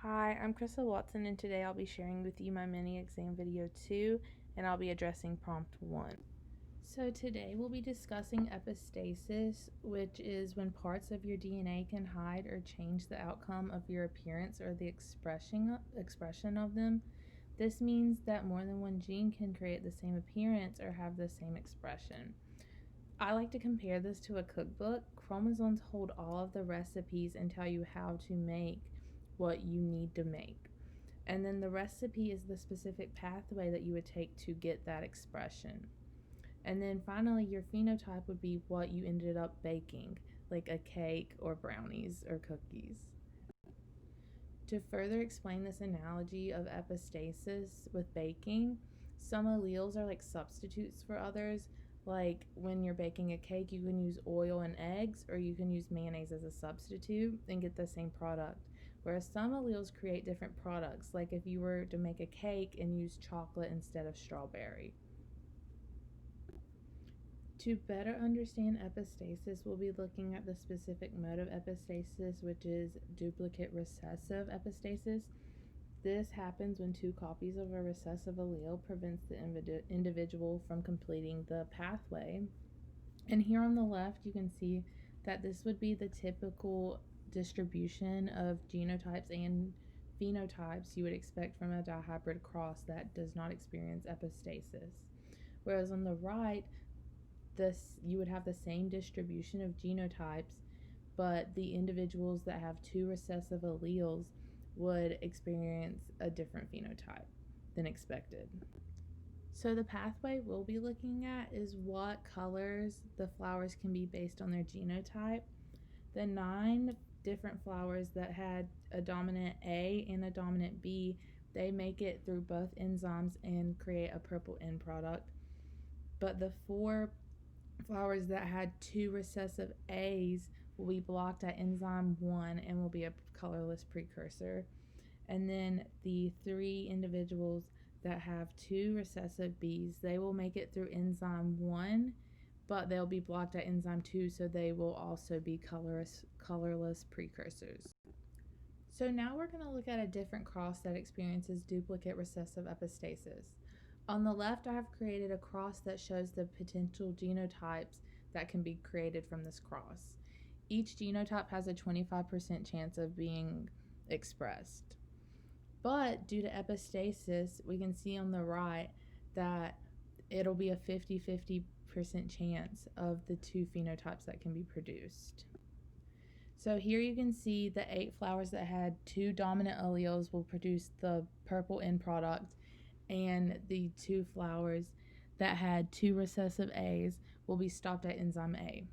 Hi, I'm Crystal Watson, and today I'll be sharing with you my mini exam video 2, and I'll be addressing prompt 1. So today we'll be discussing epistasis, which is when parts of your DNA can hide or change the outcome of your appearance or the expression of them. This means that more than one gene can create the same appearance or have the same expression. I like to compare this to a cookbook. Chromosomes hold all of the recipes and tell you how to make what you need to make. And then the recipe is the specific pathway that you would take to get that expression. And then finally, your phenotype would be what you ended up baking, like a cake or brownies or cookies. To further explain this analogy of epistasis with baking, some alleles are like substitutes for others. Like when you're baking a cake, you can use oil and eggs, or you can use mayonnaise as a substitute and get the same product. Whereas some alleles create different products, like if you were to make a cake and use chocolate instead of strawberry. To better understand epistasis, we'll be looking at the specific mode of epistasis, which is duplicate recessive epistasis. This happens when two copies of a recessive allele prevents the individual from completing the pathway. And here on the left, you can see that this would be the typical distribution of genotypes and phenotypes you would expect from a dihybrid cross that does not experience epistasis. Whereas on the right, you would have the same distribution of genotypes, but the individuals that have two recessive alleles would experience a different phenotype than expected. So the pathway we'll be looking at is what colors the flowers can be based on their genotype. The 9 different flowers that had a dominant A and a dominant B, they make it through both enzymes and create a purple end product. But the 4 flowers that had 2 recessive A's will be blocked at enzyme 1 and will be a colorless precursor. And then the 3 individuals that have 2 recessive B's, they will make it through enzyme 1, but they'll be blocked at enzyme 2, so they will also be colorless precursors. So now we're going to look at a different cross that experiences duplicate recessive epistasis. On the left, I have created a cross that shows the potential genotypes that can be created from this cross. Each genotype has a 25% chance of being expressed. But due to epistasis, we can see on the right that it'll be a 50-50% chance of the 2 phenotypes that can be produced. So here you can see the 8 flowers that had 2 dominant alleles will produce the purple end product, and the 2 flowers that had 2 recessive A's will be stopped at enzyme A.